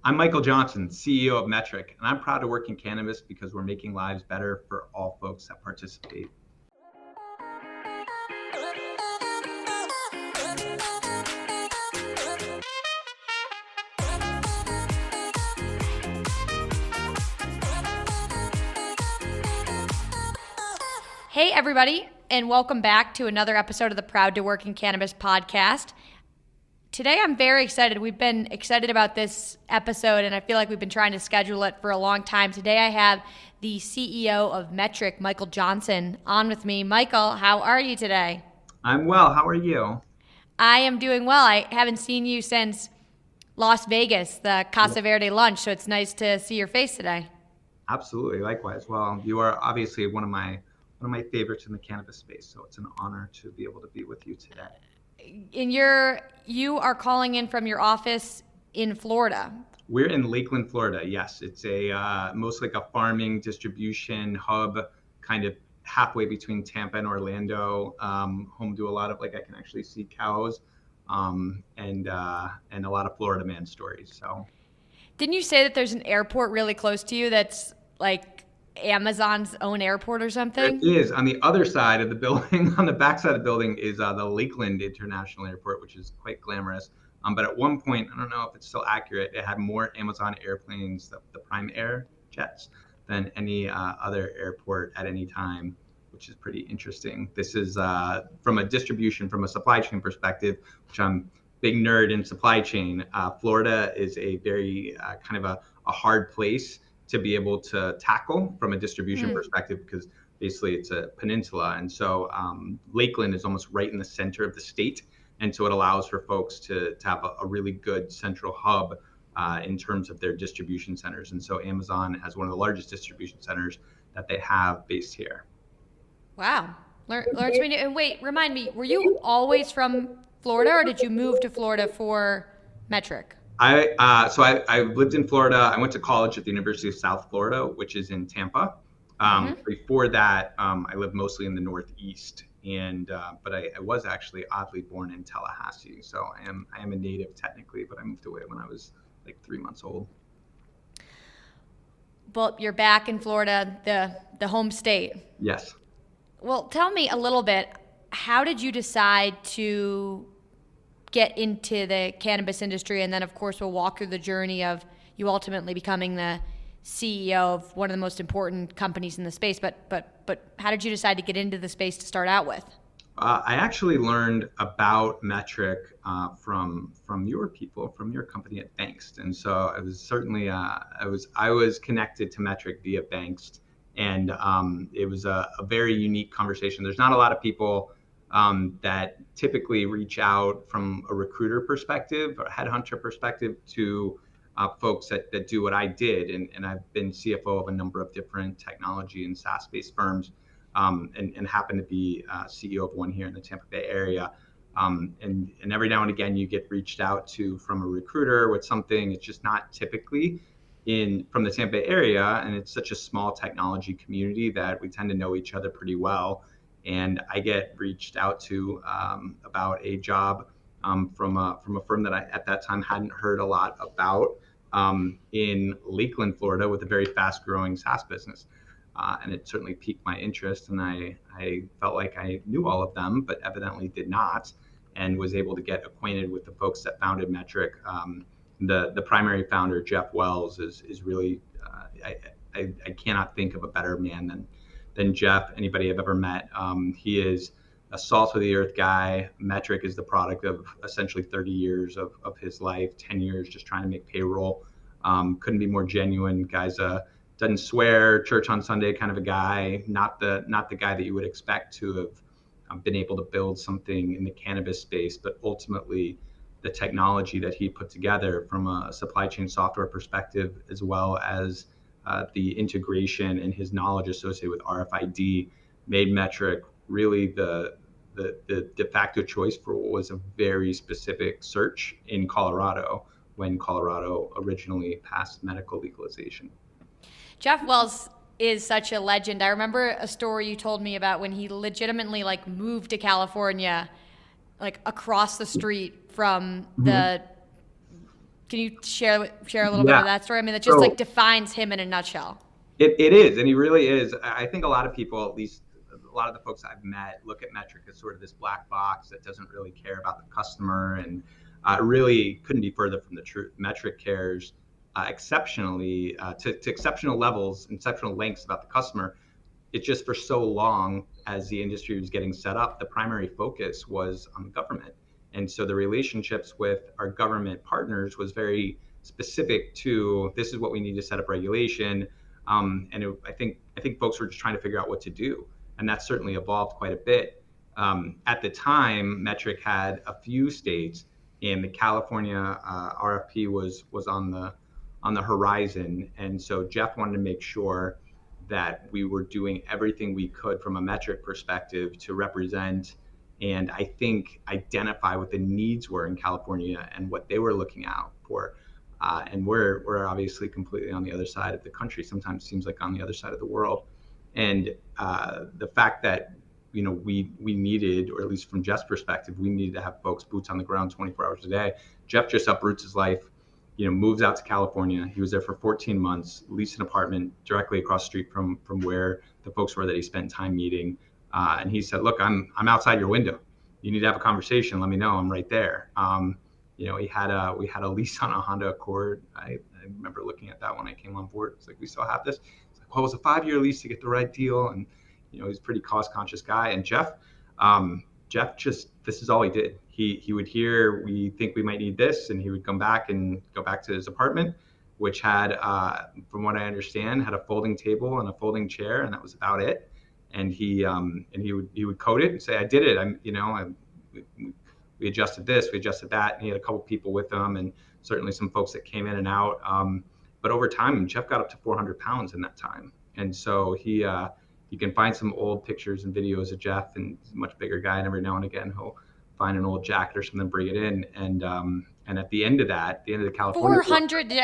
I'm Michael Johnson, CEO of Metrc, and I'm proud to work in cannabis because we're making lives better for all folks that participate. Hey, everybody, and welcome back to another episode of the Proud to Work in Cannabis podcast. Today, I'm very excited. We've been excited about this episode, and I feel like we've been trying to schedule it for a long time. Today, I have the CEO of Metrc, Michael Johnson, on with me. Michael, how are you today? I'm well. How are you? I am doing well. I haven't seen you since Las Vegas, the Casa Verde lunch, so it's nice to see your face today. Absolutely. Likewise. Well, you are obviously one of my favorites in the cannabis space, so it's an honor to be able to be with you today. You are calling in from your office in Florida. We're in Lakeland, Florida. Yes, it's a most like a farming distribution hub, kind of halfway between Tampa and Orlando. Home to a lot of I can actually see cows, and a lot of Florida man stories. So, didn't you say that there's an airport really close to you that's like Amazon's own airport or something? It is on the other side of the building. On the back side of the building is the Lakeland International Airport, which is quite glamorous. But at one point, I don't know if it's still accurate, it had more Amazon airplanes, the Prime Air jets, than any other airport at any time, which is pretty interesting. This is from a supply chain perspective, which I'm big nerd in supply chain. Florida is a very kind of a hard place to be able to tackle from a distribution perspective, because basically it's a peninsula. And so Lakeland is almost right in the center of the state. And so it allows for folks to have a really good central hub in terms of their distribution centers. And so Amazon has one of the largest distribution centers that they have based here. Wow. And wait, remind me, were you always from Florida, or did you move to Florida for Metrc? I lived in Florida. I went to college at the University of South Florida, which is in Tampa. Before that, I lived mostly in the Northeast, but I was actually oddly born in Tallahassee. So I am a native technically, but I moved away when I was like 3 months old. Well, you're back in Florida, the home state. Yes. Well, tell me a little bit. How did you decide to get into the cannabis industry? And then, of course, we'll walk through the journey of you ultimately becoming the CEO of one of the most important companies in the space. But how did you decide to get into the space to start out with? I actually learned about Metrc from your people, from your company at Bankst, and so I was certainly I was connected to Metrc via Bankst, and it was a very unique conversation. There's not a lot of people that typically reach out from a recruiter perspective or a headhunter perspective to folks that do what I did. And I've been CFO of a number of different technology and SaaS-based firms, and happen to be CEO of one here in the Tampa Bay area. And every now and again, you get reached out to from a recruiter with something. It's just not typically from the Tampa Bay area, and it's such a small technology community that we tend to know each other pretty well. And I get reached out to about a job from a firm that I at that time hadn't heard a lot about in Lakeland, Florida, with a very fast-growing SaaS business. And it certainly piqued my interest, and I felt like I knew all of them, but evidently did not, and was able to get acquainted with the folks that founded Metrc. The primary founder, Jeff Wells, is really I cannot think of a better man than Jeff, anybody I've ever met. He is a salt of the earth guy. Metrc is the product of essentially 30 years of his life, 10 years just trying to make payroll. Couldn't be more genuine. Guy's doesn't swear, church on Sunday kind of a guy, not the guy that you would expect to have been able to build something in the cannabis space, but ultimately the technology that he put together from a supply chain software perspective, as well as the integration and his knowledge associated with RFID, made Metrc really the de facto choice for what was a very specific search in Colorado when Colorado originally passed medical legalization. Jeff Wells is such a legend. I remember a story you told me about when he legitimately moved to California, across the street from the Can you share a little bit Yeah. of that story? I mean, that just like So defines him in a nutshell. it is, and he really is. I think a lot of people, at least a lot of the folks I've met, look at Metrc as sort of this black box that doesn't really care about the customer, and really couldn't be further from the truth. Metrc cares exceptionally to exceptional levels, exceptional lengths about the customer. It's just for so long as the industry was getting set up, the primary focus was on the government. And so the relationships with our government partners was very specific to this is what we need to set up regulation. I think folks were just trying to figure out what to do, and that's certainly evolved quite a bit. At the time, Metrc had a few states, and the California RFP was on the horizon, and so Jeff wanted to make sure that we were doing everything we could from a Metrc perspective to represent and I think identify what the needs were in California and what they were looking out for. And we're obviously completely on the other side of the country. Sometimes it seems like on the other side of the world. And the fact that we needed, or at least from Jeff's perspective, we needed to have folks boots on the ground 24 hours a day. Jeff just uproots his life, moves out to California. He was there for 14 months, leased an apartment directly across the street from where the folks were that he spent time meeting. And he said, "Look, I'm outside your window. You need to have a conversation. Let me know. I'm right there." We had a lease on a Honda Accord. I remember looking at that when I came on board. It's like, we still have this. It's like, well, it was a 5-year lease to get the right deal, and he's a pretty cost conscious guy. And Jeff just, this is all he did. He would hear, we think we might need this, and he would come back and go back to his apartment, which had, from what I understand, had a folding table and a folding chair, and that was about it. And he would code it and say, "I did it. We adjusted this, we adjusted that." And he had a couple people with him, and certainly some folks that came in and out. But over time, Jeff got up to 400 pounds in that time. And so you can find some old pictures and videos of Jeff, and he's a much bigger guy. And every now and again, he'll find an old jacket or something, bring it in. And at the end of that, the end of the California 400, did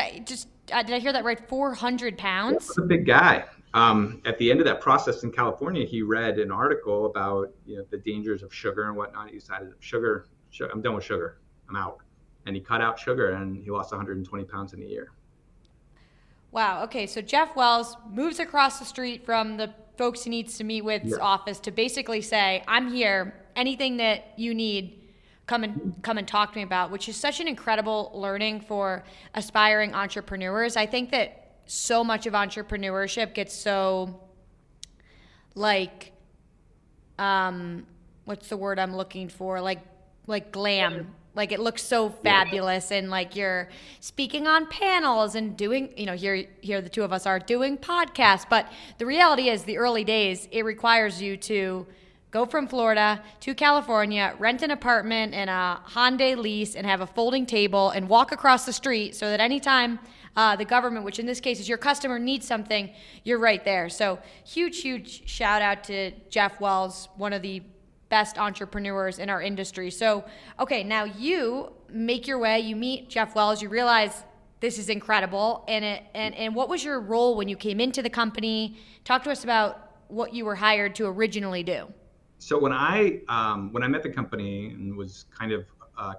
I hear that right? 400 pounds? was a big guy. At the end of that process in California, he read an article about the dangers of sugar and whatnot. He decided, sugar, I'm done with sugar. I'm out. And he cut out sugar, and he lost 120 pounds in a year. Wow. Okay. So Jeff Wells moves across the street from the folks he needs to meet with's office to basically say, "I'm here. Anything that you need, come and talk to me about," which is such an incredible learning for aspiring entrepreneurs. I think that so much of entrepreneurship gets so like what's the word I'm looking for? Like glam. Like it looks so fabulous, and like you're speaking on panels and doing, here the two of us are doing podcasts. But the reality is, the early days, it requires you to go from Florida to California, rent an apartment and a Hyundai lease, and have a folding table and walk across the street so that anytime the government, which in this case is your customer, needs something, you're right there. So huge shout out to Jeff Wells, one of the best entrepreneurs in our industry. So, okay, now you make your way, you meet Jeff Wells, you realize this is incredible. And what was your role when you came into the company? Talk to us about what you were hired to originally do. So when I met the company and was kind of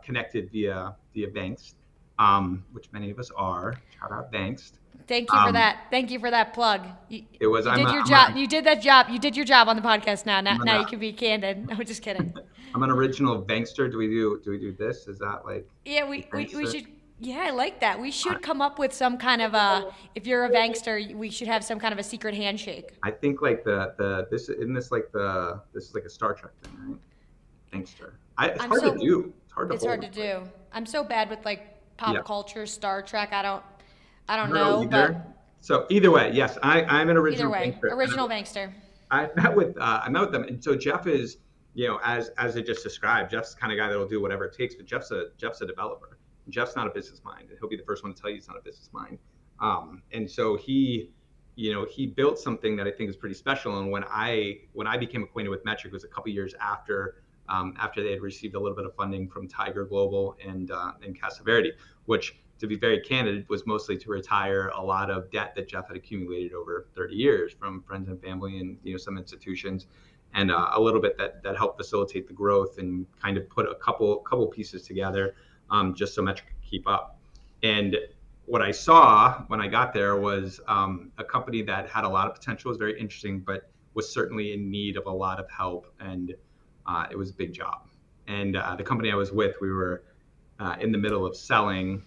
connected via Bankst, which many of us are, shout out Bankst. Thank you for that. Thank you for that plug. You did your job. You did that job. You did your job on the podcast. Now you can be candid. No, just kidding. I'm an original Bankster. Do we do this? Is that like? Yeah, we should. Yeah, I like that. We should come up with some kind of if you're a Bankster, we should have some kind of a secret handshake. I think like this is like a Star Trek thing, right? Bankster. It's hard to do. It's hard to do. I'm so bad with like pop culture, Star Trek. I don't know. Either. So either way, yes, I'm an original Bankster. Original Bankster. I met with them, and so Jeff is, as I just described, Jeff's the kind of guy that will do whatever it takes. But Jeff's a developer. Jeff's not a business mind, and he'll be the first one to tell you he's not a business mind. And so he built something that I think is pretty special. And when I became acquainted with Metrc, it was a couple years after they had received a little bit of funding from Tiger Global and Casa Verde, which, to be very candid, was mostly to retire a lot of debt that Jeff had accumulated over 30 years from friends and family and some institutions, and a little bit that helped facilitate the growth and kind of put a couple pieces together, just so Metrc could keep up. And what I saw when I got there was a company that had a lot of potential, was very interesting, but was certainly in need of a lot of help, and it was a big job. And the company I was with, we were in the middle of selling,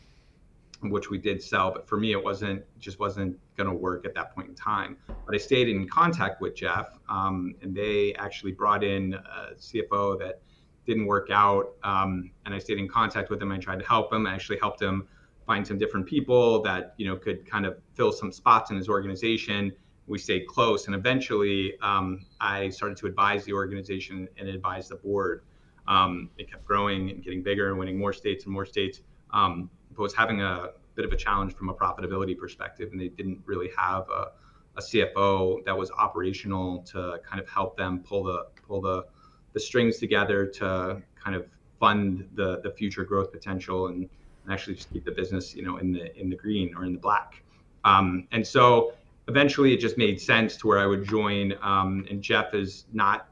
which we did sell, but for me, it wasn't going to work at that point in time. But I stayed in contact with Jeff, and they actually brought in a CFO that didn't work out, and I stayed in contact with him. I tried to help him. I actually helped him find some different people that could kind of fill some spots in his organization. We stayed close, and eventually, I started to advise the organization and advise the board. It kept growing and getting bigger and winning more states and more states. But was having a bit of a challenge from a profitability perspective, and they didn't really have a CFO that was operational to kind of help them pull the strings together to kind of fund the future growth potential and actually just keep the business in the green or in the black. And so eventually it just made sense to where I would join. And Jeff is not,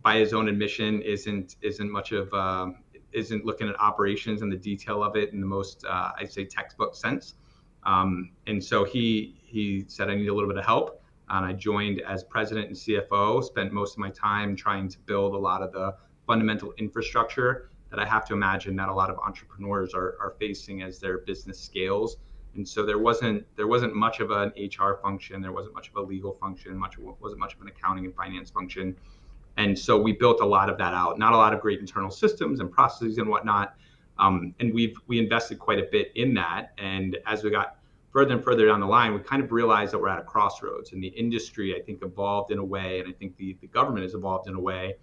by his own admission, isn't much of isn't looking at operations and the detail of it in the most I'd say textbook sense. And so he said I need a little bit of help, and I joined as president and CFO. Spent most of my time trying to build a lot of the fundamental infrastructure that I have to imagine that a lot of entrepreneurs are facing as their business scales. And so there wasn't much of an HR function, there wasn't much of a legal function, wasn't much of an accounting and finance function. And so we built a lot of that out. Not a lot of great internal systems and processes and whatnot. And we invested quite a bit in that. And as we got further and further down the line, we kind of realized that we're at a crossroads. And the industry, I think, evolved in a way, and I think the government has evolved in a way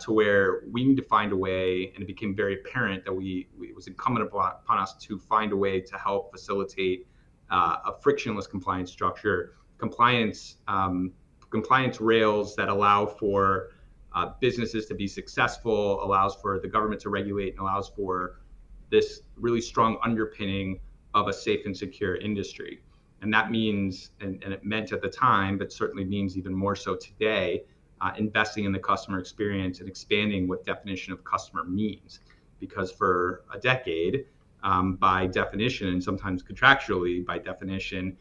to where we need to find a way. And it became very apparent that it was incumbent upon us to find a way to help facilitate a frictionless compliance structure, compliance rails that allow for businesses to be successful, allows for the government to regulate, and allows for this really strong underpinning of a safe and secure industry. And that means, and it meant at the time, but certainly means even more so today, investing in the customer experience and expanding what definition of customer means. Because for a decade, by definition, and sometimes contractually by definition,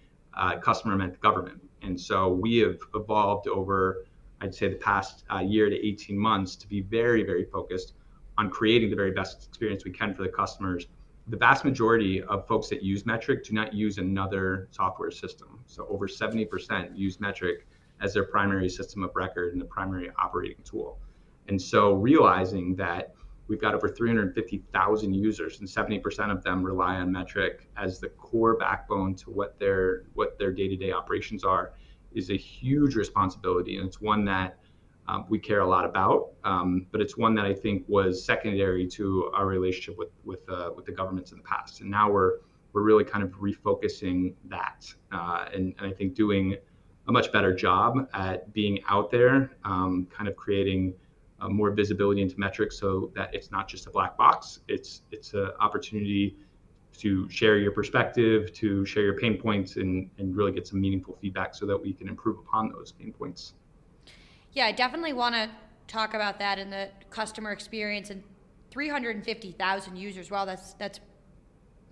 customer meant government. And so we have evolved over, I'd say, the past year to 18 months to be very, very focused on creating the very best experience we can for the customers. The vast majority of folks that use Metrc do not use another software system. So over 70% use Metrc as their primary system of record and the primary operating tool. And so realizing that we've got over 350,000 users, and 70% of them rely on Metrc as the core backbone to what their day-to-day operations are, is a huge responsibility. And it's one that we care a lot about, but it's one that I think was secondary to our relationship with the governments in the past. And now we're really kind of refocusing that, and I think doing a much better job at being out there, kind of creating more visibility into Metrc, so that it's not just a black box. It's an opportunity to share your perspective, to share your pain points, and really get some meaningful feedback so that we can improve upon those pain points. Yeah, I definitely want to talk about that in the customer experience. And 350,000 users. Wow, that's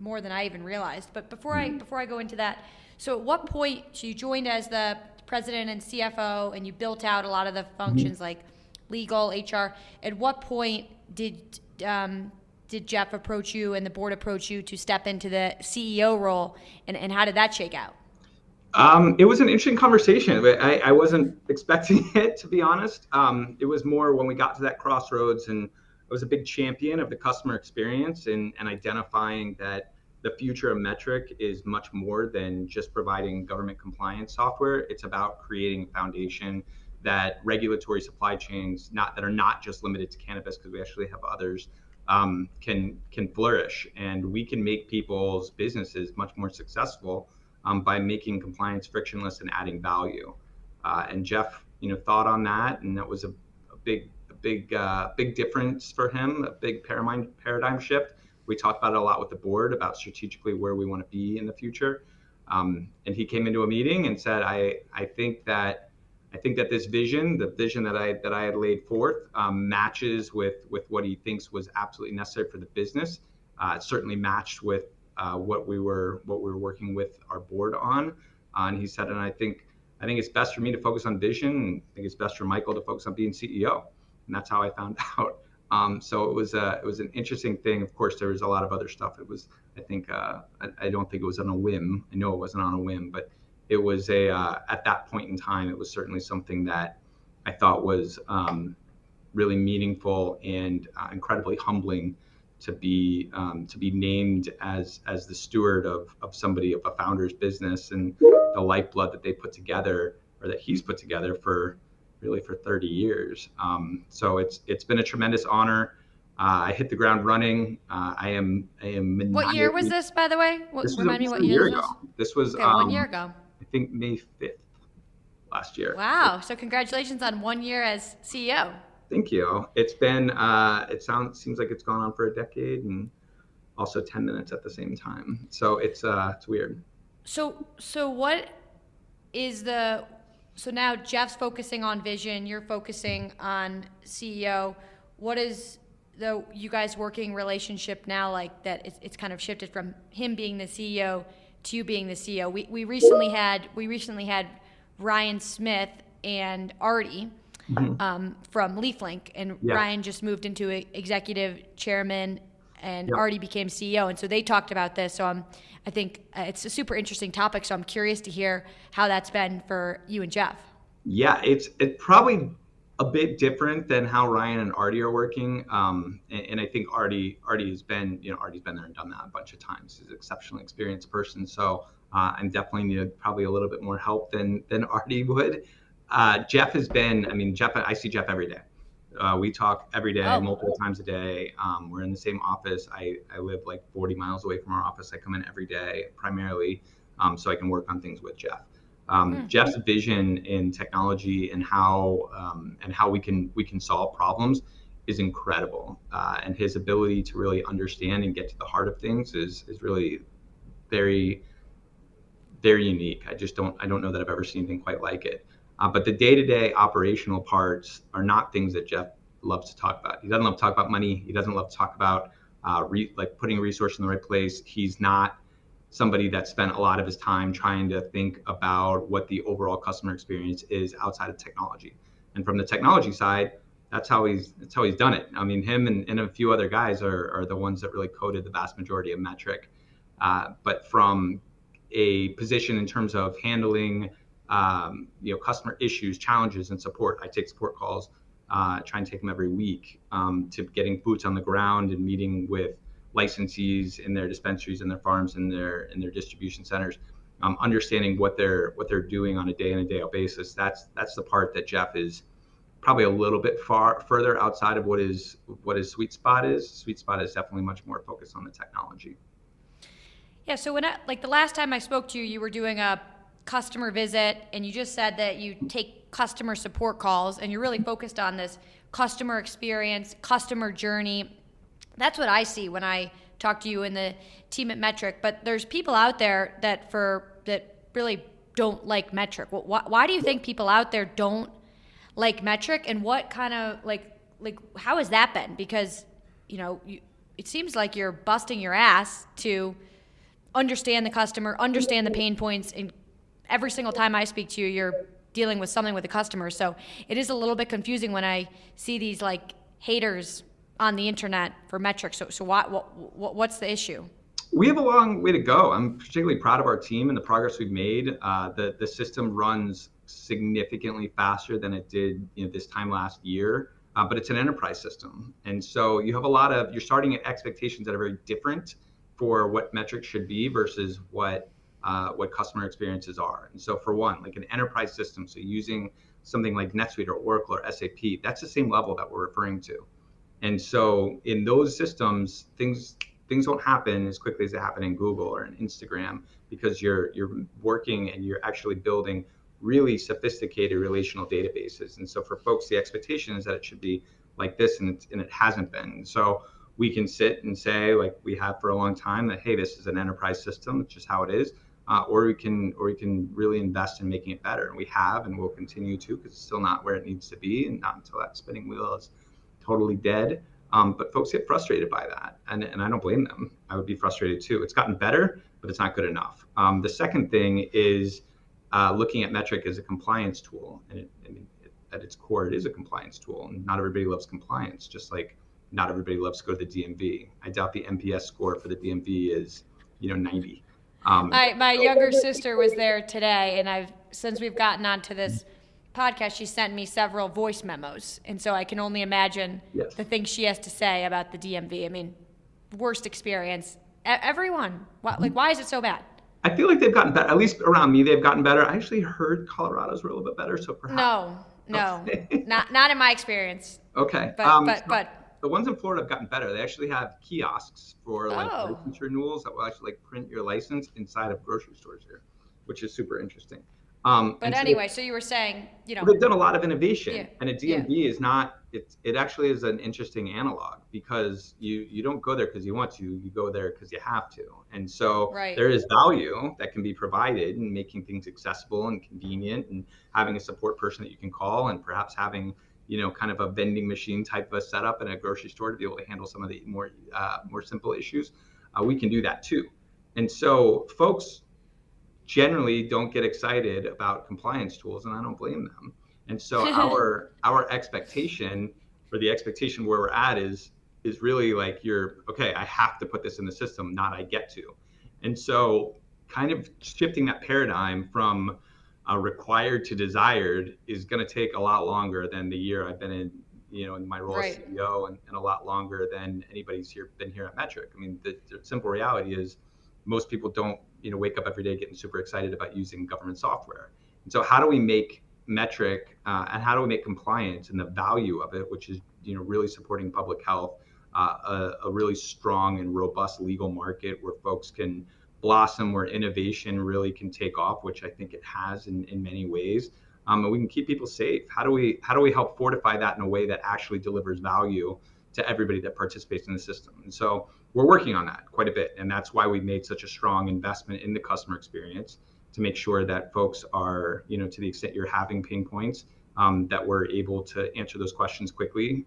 more than I even realized. But before I go into that, so at what point, so you joined as the president and CFO, and you built out a lot of the functions like legal, HR. At what point did Jeff approach you and the board approach you to step into the CEO role, and how did that shake out? It was an interesting conversation. I wasn't expecting it, to be honest. It was more when we got to that crossroads, and I was a big champion of the customer experience and identifying that the future of Metrc is much more than just providing government compliance software. It's about creating a foundation that regulatory supply chains that are not just limited to cannabis, because we actually have others, can flourish, and we can make people's businesses much more successful by making compliance frictionless and adding value. And Jeff, thought on that, and that was a big difference for him, a big paradigm shift. We talked about it a lot with the board about strategically where we want to be in the future. And he came into a meeting and said, I think that this vision, the vision that I had laid forth, matches with what he thinks was absolutely necessary for the business. It certainly matched with what we were working with our board on. And he said, and I think it's best for me to focus on vision. And I think it's best for Michael to focus on being CEO. And that's how I found out. So it was an interesting thing. Of course, there was a lot of other stuff. It was, I think, I don't think it was on a whim. I know it wasn't on a whim, but it was at that point in time, it was certainly something that I thought was really meaningful and incredibly humbling to be named as the steward of a founder's business and the lifeblood that they put together, or that he's put together for 30 years. So it's been a tremendous honor. I hit the ground running. I am What year was this, by the way? Remind me what year this was? This was okay, 1 year ago. I think May 5th last year. Wow. So congratulations on 1 year as CEO. Thank you. It's been seems like it's gone on for a decade, and also 10 minutes at the same time. So it's weird. So what is so now Jeff's focusing on vision, you're focusing on CEO. What is you guys working relationship now like that? It's kind of shifted from him being the CEO to you being the CEO. We recently had Ryan Smith and Artie from LeafLink, and Yeah. Ryan just moved into executive chairman, and Artie became CEO, and so they talked about this. So I think it's a super interesting topic. So I'm curious to hear how that's been for you and Jeff. Yeah, it's probably a bit different than how Ryan and Artie are working. And I think Artie has been, Artie's been there and done that a bunch of times. He's an exceptionally experienced person. So I'm definitely need probably a little bit more help than Artie would. Jeff has been, I see Jeff every day. We talk every day, multiple times a day. We're in the same office. I live like 40 miles away from our office. I come in every day primarily so I can work on things with Jeff. Jeff's vision in technology and how we can solve problems is incredible. And his ability to really understand and get to the heart of things is really very, very unique. I don't know that I've ever seen anything quite like it. But the day-to-day operational parts are not things that Jeff loves to talk about. He doesn't love to talk about money. He doesn't love to talk about putting resources in the right place. He's not somebody that spent a lot of his time trying to think about what the overall customer experience is outside of technology. And from the technology side, that's how he's done it. Him and a few other guys are the ones that really coded the vast majority of Metrc. But from a position in terms of handling customer issues, challenges, and support. I take support calls, try and take them every week, to getting boots on the ground and meeting with licensees in their dispensaries, in their farms, in their distribution centers, understanding what they're doing on a day in and day out basis. That's the part that Jeff is probably a little bit further outside of what his sweet spot is. Sweet spot is definitely much more focused on the technology. Yeah. So when the last time I spoke to you, you were doing a customer visit, and you just said that you take customer support calls and you're really focused on this customer experience, customer journey. That's what I see when I talk to you and the team at Metrc. But there's people out there that really don't like Metrc. Why do you think people out there don't like Metrc, and what kind of how has that been? Because it seems like you're busting your ass to understand the customer, understand the pain points, and every single time I speak to you, you're dealing with something with the customer. So it is a little bit confusing when I see these haters on the internet for Metrc. So what's the issue? We have a long way to go. I'm particularly proud of our team and the progress we've made. The system runs significantly faster than it did this time last year, but it's an enterprise system. And so you have you're starting at expectations that are very different for what Metrc should be versus what customer experiences are. And so for one, like an enterprise system, so using something like NetSuite or Oracle or SAP, that's the same level that we're referring to. And so in those systems, things don't happen as quickly as they happen in Google or in Instagram, because you're working and you're actually building really sophisticated relational databases. And so for folks, the expectation is that it should be like this, and it hasn't been. So we can sit and say, like we have for a long time, that, hey, this is an enterprise system, it's just how it is. Or we can really invest in making it better. And we have, and we'll continue to, because it's still not where it needs to be, and not until that spinning wheel is totally dead. But folks get frustrated by that, and I don't blame them. I would be frustrated too. It's gotten better, but it's not good enough. The second thing is looking at Metrc as a compliance tool, and at its core, it is a compliance tool. And not everybody loves compliance, just like not everybody loves to go to the DMV. I doubt the NPS score for the DMV is 90. My younger sister was there today, and since we've gotten onto this podcast, she sent me several voice memos, and so I can only imagine Yes. the things she has to say about the DMV. I mean, worst experience. Everyone, why is it so bad? I feel like they've gotten better. At least around me, they've gotten better. I actually heard Colorado's were a little bit better, so perhaps. No, Okay. not in my experience. Okay. But The ones in Florida have gotten better. They actually have kiosks for Oh. license renewals that will actually print your license inside of grocery stores here, which is super interesting. But anyway, so you were saying, they've done a lot of innovation, Yeah. and a DMV is not. It actually is an interesting analog because you don't go there because you want to. You go there because you have to, and so Right. there is value that can be provided in making things accessible and convenient, and having a support person that you can call, and perhaps having kind of a vending machine type of a setup in a grocery store to be able to handle some of the more simple issues. We can do that too, and so folks generally don't get excited about compliance tools, and I don't blame them. And so our expectation, or the expectation where we're at, is really like, okay, I have to put this in the system, not I get to. And so kind of shifting that paradigm from required to desired is going to take a lot longer than the year I've been in my role as Right. CEO, and a lot longer than anybody's been here at Metrc. I mean, the simple reality is most people don't wake up every day getting super excited about using government software. And so how do we make Metrc and how do we make compliance and the value of it, which is really supporting public health, a really strong and robust legal market where folks can blossom, where innovation really can take off, which I think it has in many ways, and we can keep people safe. How do we help fortify that in a way that actually delivers value to everybody that participates in the system? And so we're working on that quite a bit, and that's why we've made such a strong investment in the customer experience to make sure that folks are, to the extent you're having pain points, that we're able to answer those questions quickly.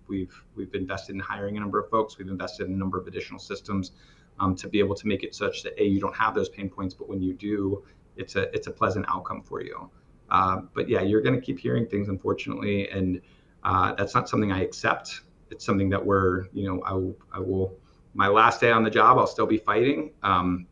We've invested in hiring a number of folks. We've invested in a number of additional systems to be able to make it such that you don't have those pain points, but when you do, it's a pleasant outcome for you. But yeah, you're going to keep hearing things, unfortunately, and that's not something I accept. It's something that I will. My last day on the job, I'll still be fighting,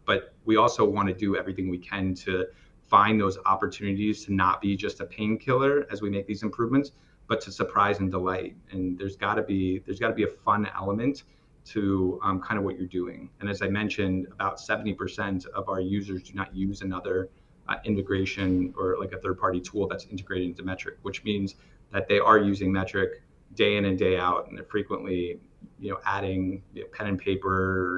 but we also want to do everything we can to find those opportunities to not be just a painkiller as we make these improvements, but to surprise and delight. And there's got to be a fun element to kind of what you're doing. And as I mentioned, about 70% of our users do not use another integration or like a third-party tool that's integrated into Metrc, which means that they are using Metrc day in and day out, and they're frequently adding pen and paper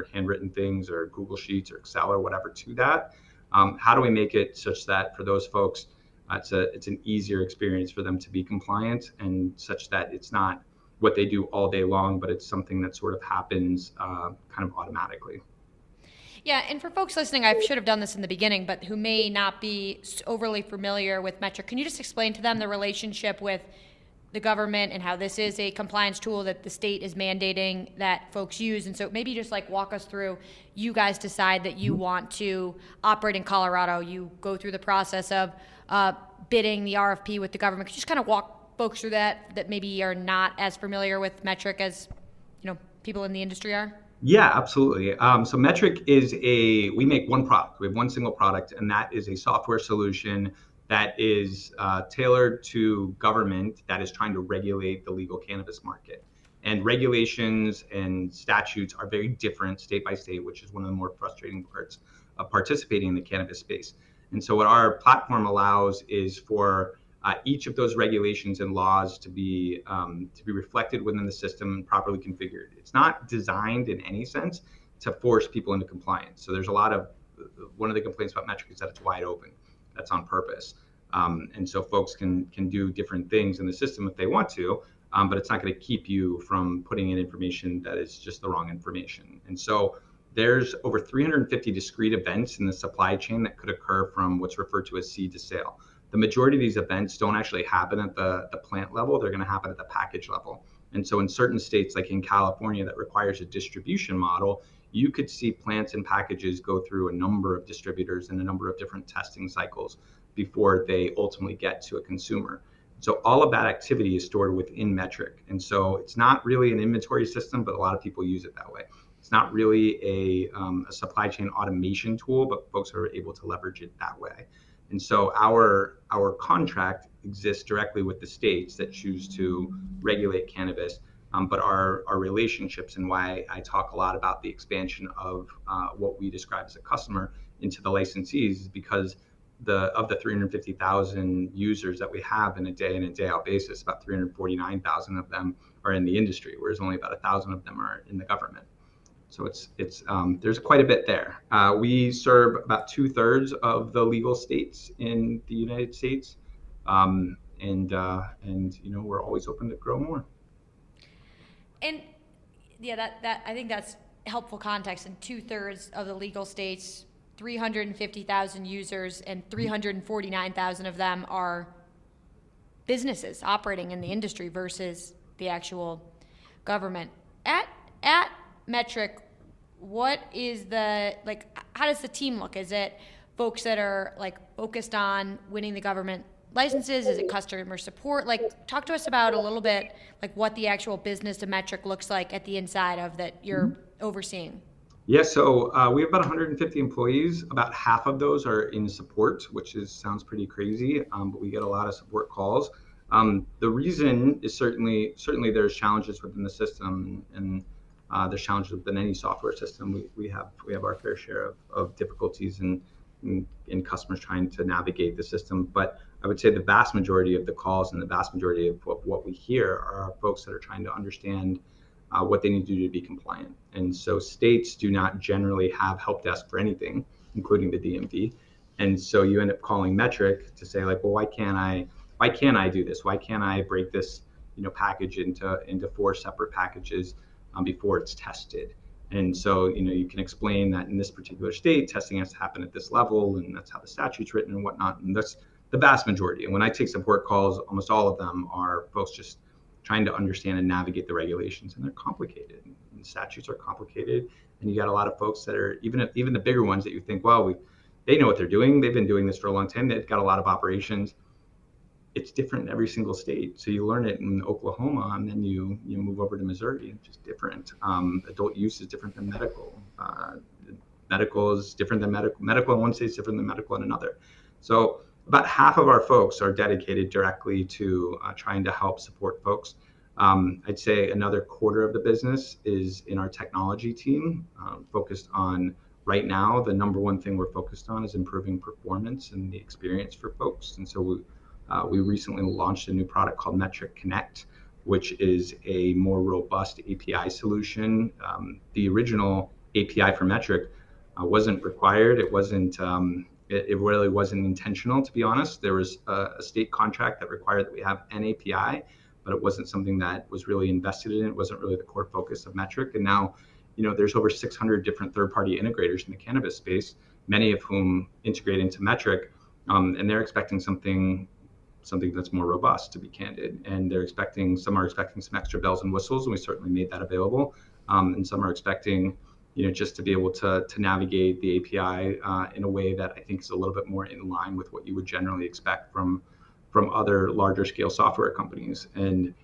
or handwritten things or Google Sheets or Excel or whatever to that. How do we make it such that for those folks, it's an easier experience for them to be compliant, and such that it's not what they do all day long, but it's something that sort of happens kind of automatically. Yeah, and for folks listening, I should have done this in the beginning, but who may not be overly familiar with Metrc, can you just explain to them the relationship with the government and how this is a compliance tool that the state is mandating that folks use? And so maybe just walk us through, you guys decide that you want to operate in Colorado, you go through the process of bidding the RFP with the government. Could you just kind of walk folks through that maybe are not as familiar with Metrc as people in the industry are? Yeah, absolutely. So Metrc we make one product. We have one single product, and that is a software solution that is tailored to government that is trying to regulate the legal cannabis market. And regulations and statutes are very different state by state, which is one of the more frustrating parts of participating in the cannabis space. And so what our platform allows is for each of those regulations and laws to be reflected within the system and properly configured. It's not designed in any sense to force people into compliance. So there's one of the complaints about Metrc is that it's wide open. That's on purpose. And so folks can do different things in the system if they want to, but it's not going to keep you from putting in information that is just the wrong information. And so there's over 350 discrete events in the supply chain that could occur from what's referred to as seed to sale. The majority of these events don't actually happen at the plant level. They're going to happen at the package level. And so in certain states, like in California, that requires a distribution model, you could see plants and packages go through a number of distributors and a number of different testing cycles before they ultimately get to a consumer. So all of that activity is stored within Metrc. And so it's not really an inventory system, but a lot of people use it that way. It's not really a supply chain automation tool, but folks are able to leverage it that way. And so our contract exists directly with the states that choose to regulate cannabis. But our relationships, and why I talk a lot about the expansion of what we describe as a customer into the licensees, is because of the 350,000 users that we have in a day in and day out basis, about 349,000 of them are in the industry, whereas only about 1,000 of them are in the government. So it's there's quite a bit there. We serve about 2/3 of the legal states in the United States, and we're always open to grow more. And yeah, that I think that's helpful context. In 2/3 of the legal states, 350,000 users, and 349,000 of them are businesses operating in the industry versus the actual government. At Metrc, what is how does the team look? Is it folks that are focused on winning the government licenses? Is it customer support? Talk to us about a little bit what the actual business of Metrc looks like at the inside of that you're overseeing. Yeah, so we have about 150 employees. About half of those are in support, which sounds pretty crazy, but we get a lot of support calls. The reason is certainly there's challenges within the system, and there's challenges within any software system. We have our fair share of difficulties in customers trying to navigate the system. But I would say the vast majority of the calls and the vast majority of what we hear are folks that are trying to understand what they need to do to be compliant. And so states do not generally have help desk for anything, including the DMV. And so you end up calling Metrc to say well, why can't I do this? Why can't I break this, package into 4 separate packages before it's tested? And so, you can explain that in this particular state, testing has to happen at this level, and that's how the statute's written and whatnot. And that's the vast majority. And when I take support calls, almost all of them are folks just trying to understand and navigate the regulations, and they're complicated. And statutes are complicated, and you got a lot of folks that are even the bigger ones that you think, well, they know what they're doing. They've been doing this for a long time. They've got a lot of operations. It's different in every single state. So you learn it in Oklahoma, and then you move over to Missouri. It's just different. Adult use is different than medical. Medical is different than medical. Medical in one state is different than medical in another. So about half of our folks are dedicated directly to trying to help support folks. I'd say another quarter of the business is in our technology team, focused on right now. The number one thing we're focused on is improving performance and the experience for folks. And so we recently launched a new product called Metrc Connect, which is a more robust API solution. The original API for Metrc wasn't required. It wasn't. It really wasn't intentional, to be honest. There was a state contract that required that we have an API, but it wasn't something that was really invested in. It wasn't really the core focus of Metrc. And now, there's over 600 different third-party integrators in the cannabis space, many of whom integrate into Metrc, and they're expecting something that's more robust, to be candid. And some are expecting some extra bells and whistles, and we certainly made that available. And some are expecting just to be able to navigate the API in a way that I think is a little bit more in line with what you would generally expect from other larger scale software companies. And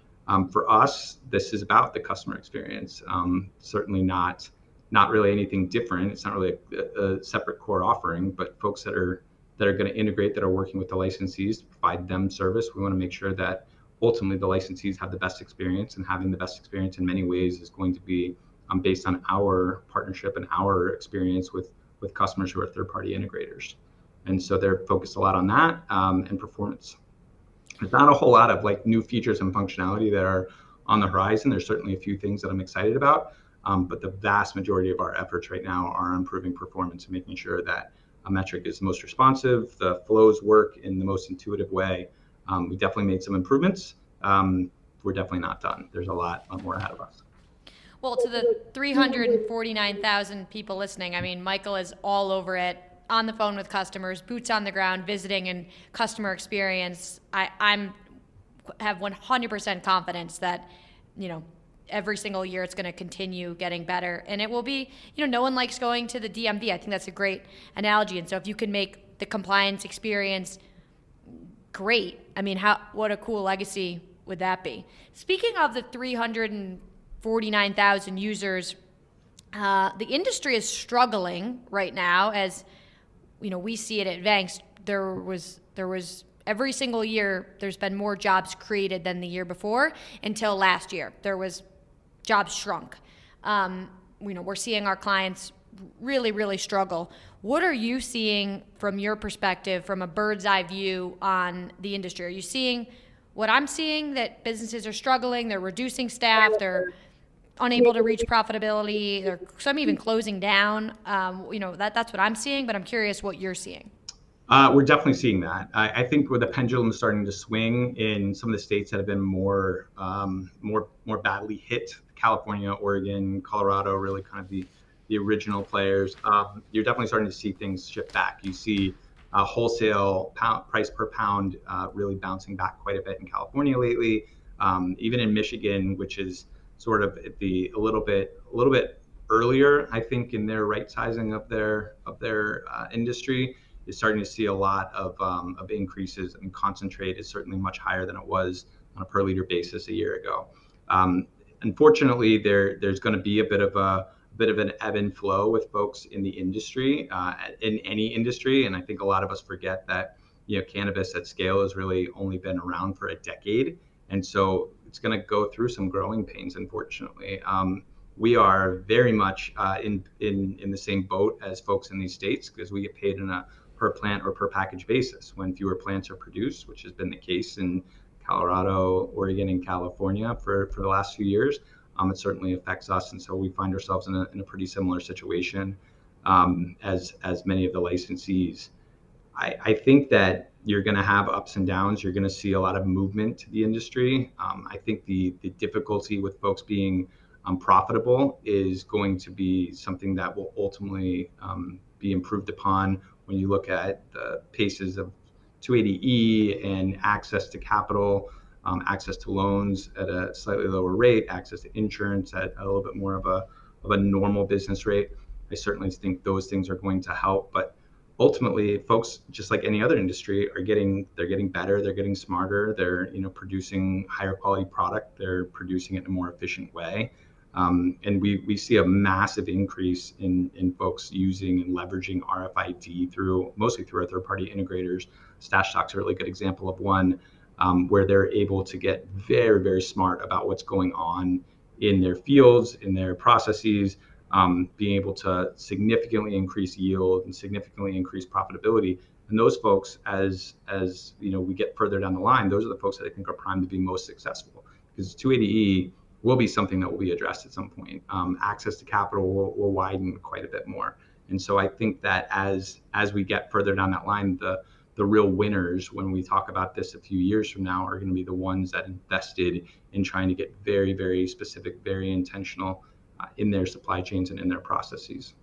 for us, this is about the customer experience. Certainly not really anything different. It's not really a separate core offering, but folks that are going to integrate, that are working with the licensees to provide them service. We want to make sure that ultimately the licensees have the best experience, and having the best experience in many ways is going to be based on our partnership and our experience with customers who are third-party integrators. And so they're focused a lot on that and performance. There's not a whole lot of new features and functionality that are on the horizon. There's certainly a few things that I'm excited about, but the vast majority of our efforts right now are improving performance and making sure that a Metrc is the most responsive, the flows work in the most intuitive way. We definitely made some improvements. We're definitely not done. There's a lot more ahead of us. Well, to the 349,000 people listening, I mean, Michael is all over it, on the phone with customers, boots on the ground, visiting, and customer experience. I have 100% confidence that you know, every single year it's going to continue getting better. And it will be, no one likes going to the DMV. I think that's a great analogy. And so if you can make the compliance experience great, I mean, what a cool legacy would that be? Speaking of the 349,000 users, the industry is struggling right now, as we see it at Vanks. There was every single year there's been more jobs created than the year before until last year. There was jobs shrunk. We're seeing our clients really, really struggle. What are you seeing from your perspective, from a bird's eye view on the industry? Are you seeing what I'm seeing, that businesses are struggling, they're reducing staff, they're unable to reach profitability, some even closing down? That's what I'm seeing, but I'm curious what you're seeing. We're definitely seeing that. I think with the pendulum starting to swing in some of the states that have been more badly hit, California, Oregon, Colorado, really kind of the original players. You're definitely starting to see things shift back. You see wholesale price per pound really bouncing back quite a bit in California lately. Even in Michigan, which is sort of a little bit earlier, I think, in their right sizing of their industry, is starting to see a lot of increases, and concentrate is certainly much higher than it was on a per liter basis a year ago. Unfortunately, there's going to be a bit of an ebb and flow with folks in the industry, in any industry, and I think a lot of us forget that cannabis at scale has really only been around for a decade, and so it's going to go through some growing pains. Unfortunately, we are very much in the same boat as folks in these states, because we get paid on a per plant or per package basis when fewer plants are produced, which has been the case in Colorado, Oregon, and California for the last few years. It certainly affects us, and so we find ourselves in a pretty similar situation as many of the licensees. I think that you're going to have ups and downs. You're going to see a lot of movement to the industry. I think the difficulty with folks being profitable is going to be something that will ultimately be improved upon when you look at the paces of 280E and access to capital, access to loans at a slightly lower rate, access to insurance at a little bit more of a normal business rate. I certainly think those things are going to help, but ultimately, folks, just like any other industry, they're getting better, they're getting smarter, they're producing higher quality product, they're producing it in a more efficient way. And we see a massive increase in folks using and leveraging RFID mostly through our third-party integrators. Stash Stock's a really good example of one, where they're able to get very, very smart about what's going on in their fields, in their processes, being able to significantly increase yield and significantly increase profitability. And those folks, as we get further down the line, those are the folks that I think are primed to be most successful, because 280E will be something that will be addressed at some point. Access to capital will widen quite a bit more. And so I think that as we get further down that line, the real winners, when we talk about this a few years from now, are going to be the ones that invested in trying to get very, very specific, very intentional in their supply chains and in their processes.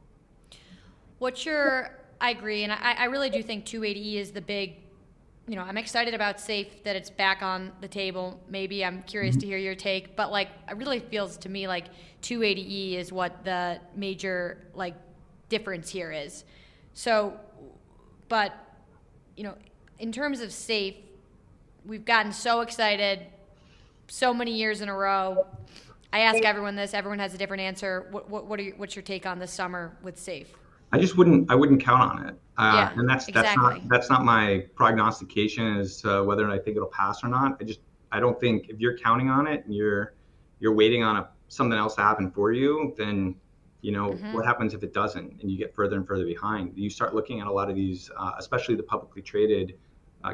I agree, and I really do think 280E is the big, I'm excited about SAFE, that it's back on the table. Maybe I'm curious to hear your take, but it really feels to me like 280E is what the major difference here is. So, but in terms of SAFE, we've gotten so excited so many years in a row. I ask everyone this, everyone has a different answer. What's your take on this summer with SAFE? I wouldn't count on it. And exactly. that's not my prognostication as to whether I think it'll pass or not. I don't think, if you're counting on it and you're waiting on something else to happen for you, then what happens if it doesn't and you get further and further behind? You start looking at a lot of these, especially the publicly traded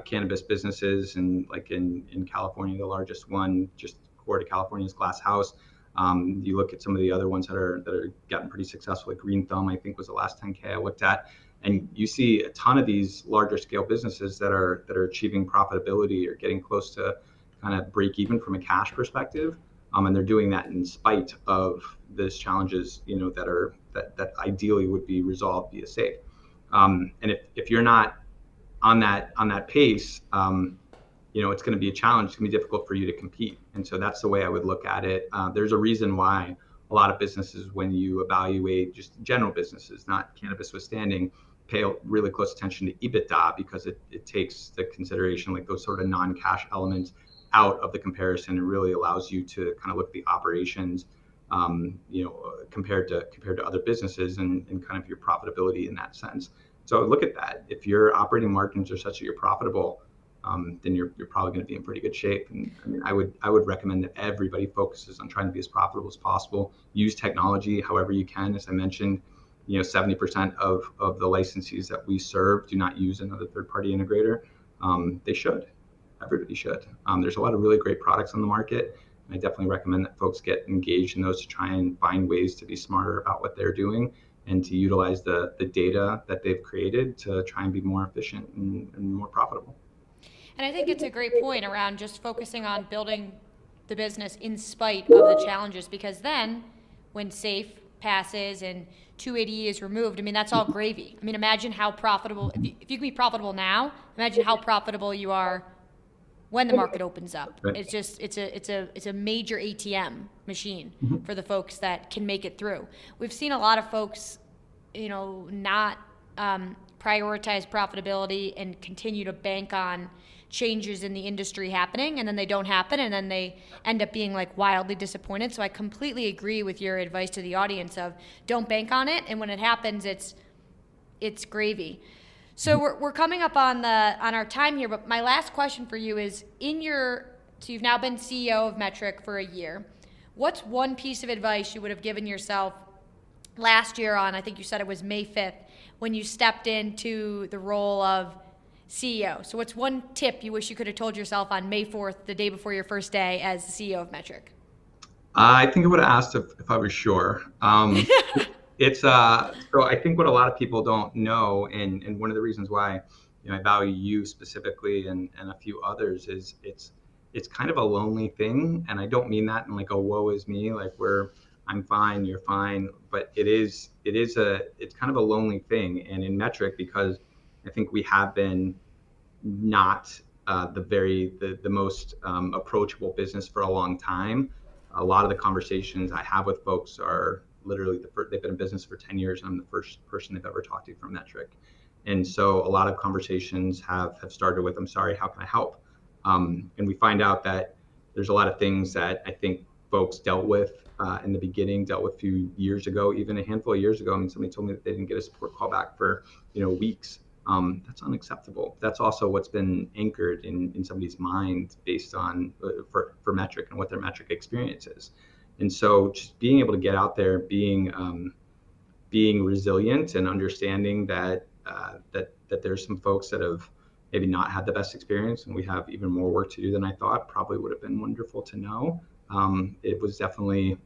cannabis businesses, and in California, the largest one just core to California is Glass House. You look at some of the other ones that are getting pretty successful, like Green Thumb, I think was the last 10K I looked at, and you see a ton of these larger scale businesses that are achieving profitability or getting close to kind of break even from a cash perspective, and they're doing that in spite of those challenges, that ideally would be resolved via SAFE. And if you're not on that pace, it's going to be a challenge. It's going to be difficult for you to compete. And so that's the way I would look at it. There's a reason why a lot of businesses, when you evaluate just general businesses, not cannabis withstanding, pay really close attention to EBITDA, because it takes the consideration, like those sort of non-cash elements out of the comparison, and really allows you to kind of look at the operations, compared to other businesses, and kind of your profitability in that sense. So look at that. If your operating margins are such that you're profitable, then you're probably going to be in pretty good shape. And I mean, I would recommend that everybody focuses on trying to be as profitable as possible. Use technology however you can. As I mentioned, 70% of the licensees that we serve do not use another third-party integrator. They should. Everybody should. There's a lot of really great products on the market. And I definitely recommend that folks get engaged in those to try and find ways to be smarter about what they're doing, and to utilize the data that they've created to try and be more efficient and more profitable. And I think it's a great point around just focusing on building the business in spite of the challenges, because then when SAFE passes and 280E is removed, I mean, that's all gravy. I mean, imagine how profitable, if you can be profitable now, imagine how profitable you are when the market opens up. Right. It's just, it's a major ATM machine for the folks that can make it through. We've seen a lot of folks, not prioritize profitability and continue to bank on changes in the industry happening, and then they don't happen, and then they end up being like wildly disappointed. So I completely agree with your advice to the audience of don't bank on it, and when it happens, it's gravy. So we're coming up on our time here, but my last question for you is, so you've now been CEO of Metrc for a year. What's one piece of advice you would have given yourself last year on, I think you said it was May 5th, when you stepped into the role of CEO? So what's one tip you wish you could have told yourself on May 4th, the day before your first day as the CEO of Metrc? I think I would have asked if I was sure. So I think what a lot of people don't know, and one of the reasons why I value you specifically and a few others, is it's kind of a lonely thing. And I don't mean that in like a woe is me, like I'm fine, you're fine, but it's kind of a lonely thing. And in Metrc, because I think we have been not the most approachable business for a long time. A lot of the conversations I have with folks are literally they've been in business for 10 years, and I'm the first person they've ever talked to from Metrc. And so a lot of conversations have started with, I'm sorry, how can I help? And we find out that there's a lot of things that I think folks dealt with in the beginning, dealt with a few years ago, even a handful of years ago. I mean, somebody told me that they didn't get a support call back for weeks. That's unacceptable. That's also what's been anchored in somebody's mind based on for Metrc and what their Metrc experience is. And so just being able to get out there, being resilient, and understanding that there's some folks that have maybe not had the best experience, and we have even more work to do than I thought, probably would have been wonderful to know. It was definitely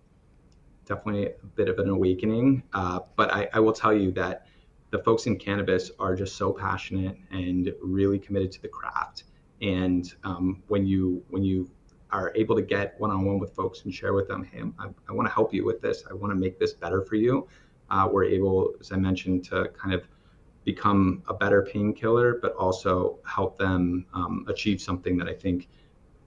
a bit of an awakening. But I will tell you that the folks in cannabis are just so passionate and really committed to the craft. And when you are able to get one-on-one with folks and share with them, hey, I want to help you with this, I want to make this better for you, we're able, as I mentioned, to kind of become a better painkiller, but also help them achieve something that I think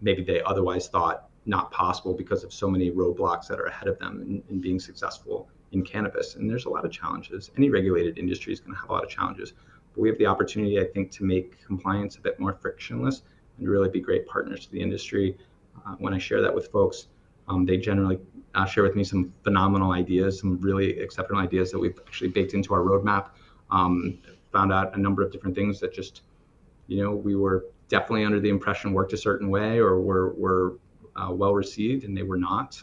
maybe they otherwise thought not possible because of so many roadblocks that are ahead of them in being successful in cannabis. And there's a lot of challenges. Any regulated industry is going to have a lot of challenges, but we have the opportunity, I think, to make compliance a bit more frictionless and really be great partners to the industry. When I share that with folks, they generally share with me some phenomenal ideas, some really exceptional ideas that we've actually baked into our roadmap. Found out a number of different things that just, we were definitely under the impression worked a certain way or were well received, and they were not.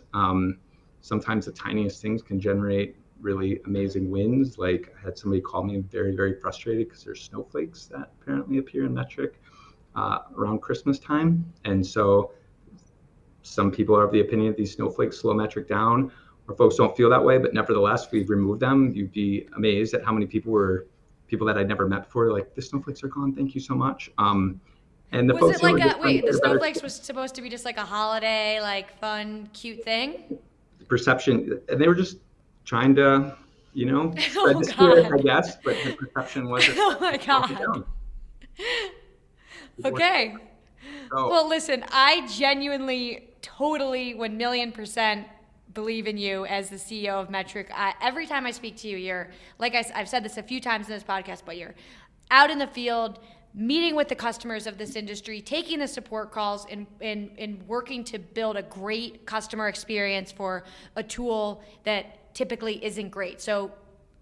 Sometimes the tiniest things can generate really amazing wins. Like I had somebody call me very, very frustrated because there's snowflakes that apparently appear in Metrc around Christmas time. And so some people are of the opinion that these snowflakes slow Metrc down, or folks don't feel that way, but nevertheless, we've removed them. You'd be amazed at how many people that I'd never met before, like, the snowflakes are gone, thank you so much. And the Was folks it like the snowflakes better, was supposed to be just like a holiday, like fun, cute thing? perception, and they were just trying to, spread Oh the spirit, I God. guess, but the perception was Oh my that God. Okay. So, Well, listen, I genuinely, totally, 1,000,000% believe in you as the CEO of Metrc. Every time I speak to you, you're, like I've said this a few times in this podcast, but you're out in the field, meeting with the customers of this industry, taking the support calls, and working to build a great customer experience for a tool that typically isn't great. So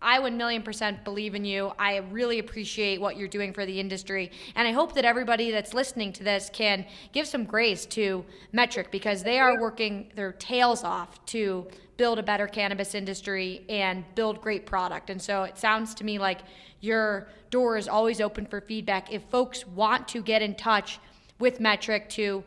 I 1,000,000% believe in you. I really appreciate what you're doing for the industry. And I hope that everybody that's listening to this can give some grace to Metrc, because they are working their tails off to build a better cannabis industry and build great product. And so it sounds to me like your door is always open for feedback. If folks want to get in touch with Metrc to,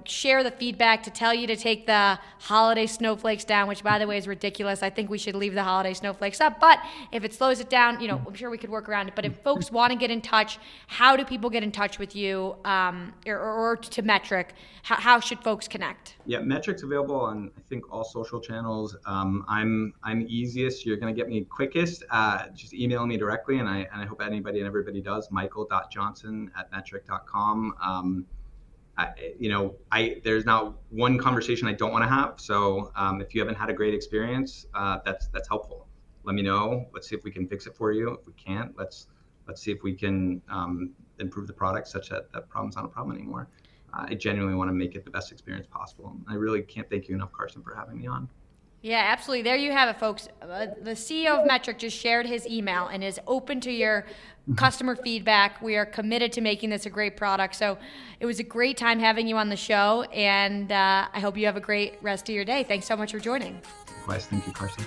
share the feedback, to tell you to take the holiday snowflakes down, which, by the way, is ridiculous. I think we should leave the holiday snowflakes up. But if it slows it down, I'm sure we could work around it. But if folks want to get in touch, how do people get in touch with you, or to Metrc? How should folks connect? Yeah, Metric's available on, I think, all social channels. I'm easiest. You're going to get me quickest. Just email me directly, and I hope anybody and everybody does. michael.johnson@metrc.com. There's not one conversation I don't want to have. So if you haven't had a great experience, that's helpful. Let me know. Let's see if we can fix it for you. If we can't, let's see if we can improve the product such that that problem's not a problem anymore. I genuinely want to make it the best experience possible. I really can't thank you enough, Carson, for having me on. Yeah, absolutely. There you have it, folks. The CEO of Metrc just shared his email and is open to your customer feedback. We are committed to making this a great product. So it was a great time having you on the show, and I hope you have a great rest of your day. Thanks so much for joining. Likewise, thank you, Carson.